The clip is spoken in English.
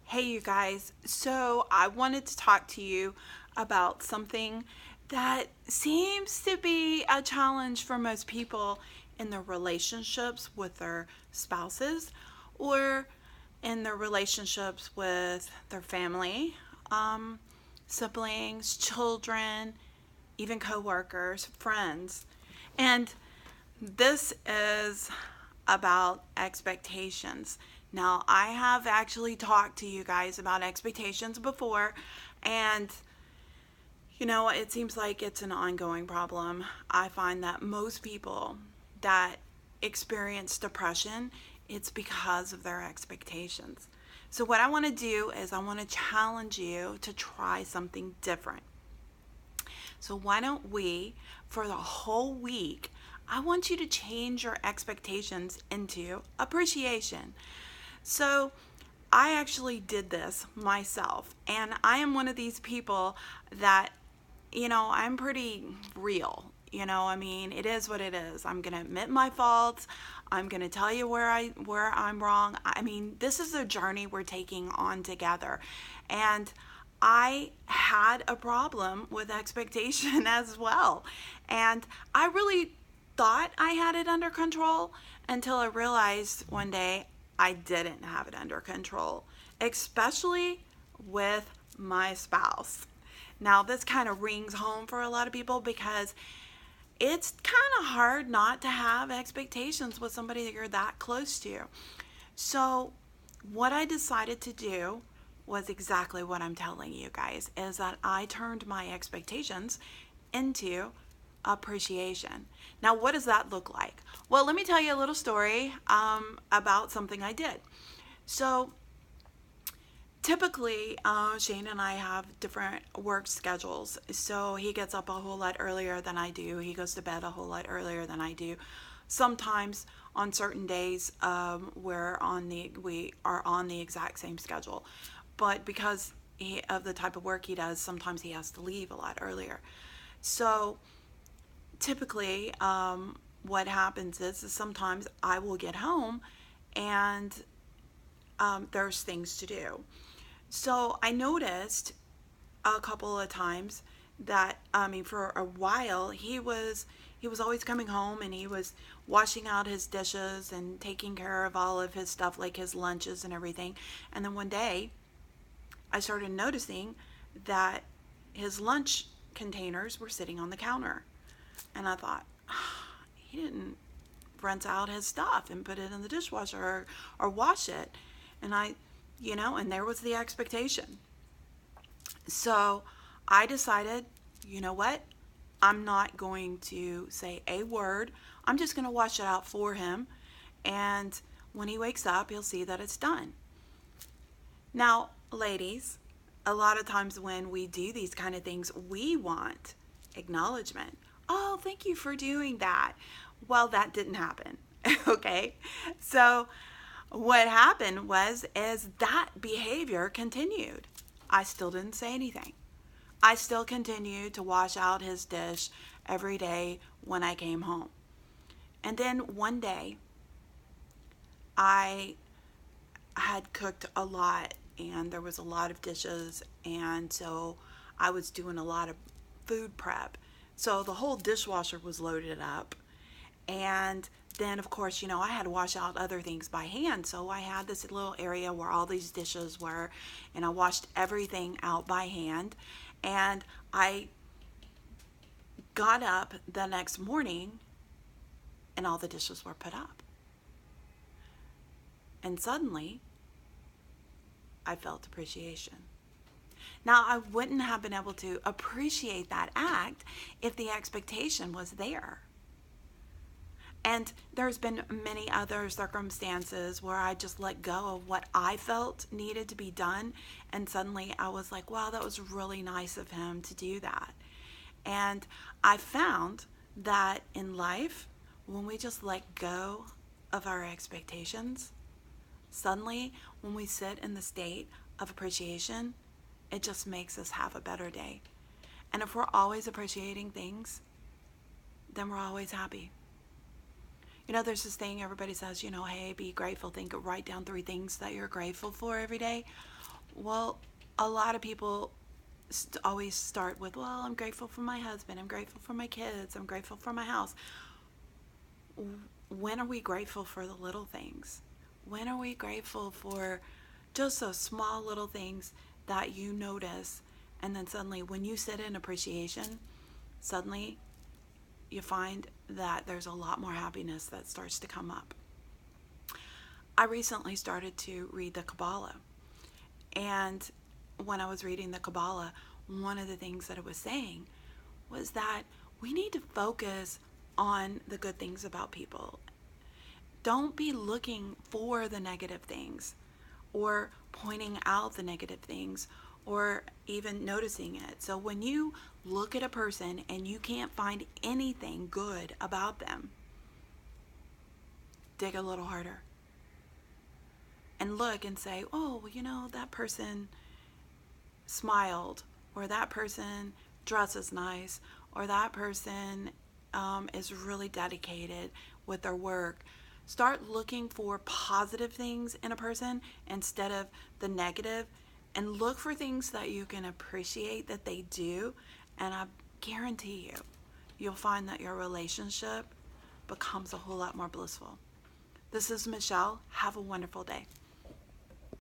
Hey, you guys. So, I wanted to talk to you about something that seems to be a challenge for most people in their relationships with their spouses or in their relationships with their family, um, siblings, children, even coworkers, friends. And this is about expectations. Now, I have actually talked to you guys about expectations before, and it seems like it's an ongoing problem. I find that most people that experience depression, it's because of their expectations. So, what I want to do is, I want to challenge you to try something different. So, why don't we, for the whole week, I want you to change your expectations into appreciation. So, I actually did this myself, and I am one of these people that, I'm pretty real. I mean, it is what it is. I'm going to admit my faults. I'm going to tell you where I'm wrong. I mean, this is a journey we're taking on together. And I had a problem with expectation as well. And I really thought I had it under control until I realized one day I didn't have it under control, especially with my spouse. Now, this kind of rings home for a lot of people because it's kind of hard not to have expectations with somebody that you're that close to. So, what I decided to do was exactly what I'm telling you guys, is that I turned my expectations into appreciation. Now, what does that look like? Well, let me tell you a little story about something I did. So, typically, Shane and I have different work schedules. So he gets up a whole lot earlier than I do. He goes to bed a whole lot earlier than I do. Sometimes on certain days, we are on the exact same schedule, but because of the type of work he does, sometimes he has to leave a lot earlier. So typically, what happens is sometimes I will get home and there's things to do. So I noticed a couple of times that, for a while he was always coming home and he was washing out his dishes and taking care of all of his stuff, like his lunches and everything. And then one day I started noticing that his lunch containers were sitting on the counter. And I thought, he didn't rinse out his stuff and put it in the dishwasher, or wash it. And and there was the expectation. So I decided, you know what? I'm not going to say a word. I'm just going to wash it out for him. And when he wakes up, he'll see that it's done. Now, ladies, a lot of times when we do these kind of things, we want acknowledgement. Oh, thank you for doing that. Well, that didn't happen. Okay. So what happened is that behavior continued. I still didn't say anything. I still continued to wash out his dish every day when I came home. And then one day, I had cooked a lot and there was a lot of dishes, and so I was doing a lot of food prep. So the whole dishwasher was loaded up. And then, of course, I had to wash out other things by hand. So I had this little area where all these dishes were, and I washed everything out by hand. And I got up the next morning, and all the dishes were put up. And suddenly, I felt appreciation. Now, I wouldn't have been able to appreciate that act if the expectation was there. And there's been many other circumstances where I just let go of what I felt needed to be done. And suddenly I was like, wow, that was really nice of him to do that. And I found that in life, when we just let go of our expectations, suddenly when we sit in the state of appreciation, it just makes us have a better day. And if we're always appreciating things, then we're always happy. There's this thing everybody says, hey, be grateful. Write down 3 things that you're grateful for every day. Well, a lot of people always start with, well, I'm grateful for my husband, I'm grateful for my kids, I'm grateful for my house. When are we grateful for the little things? When are we grateful for just those small little things that you notice? And then suddenly, when you sit in appreciation, suddenly you find that there's a lot more happiness that starts to come up. I recently started to read the Kabbalah. And when I was reading the Kabbalah, one of the things that it was saying was that we need to focus on the good things about people. Don't be looking for the negative things or pointing out the negative things or even noticing it. So when you look at a person and you can't find anything good about them, dig a little harder and look and say, oh, well, that person smiled, or that person dresses nice, or that person is really dedicated with their work. Start looking for positive things in a person instead of the negative, and look for things that you can appreciate that they do. And I guarantee you'll find that your relationship becomes a whole lot more blissful. This is Michelle. Have a wonderful day.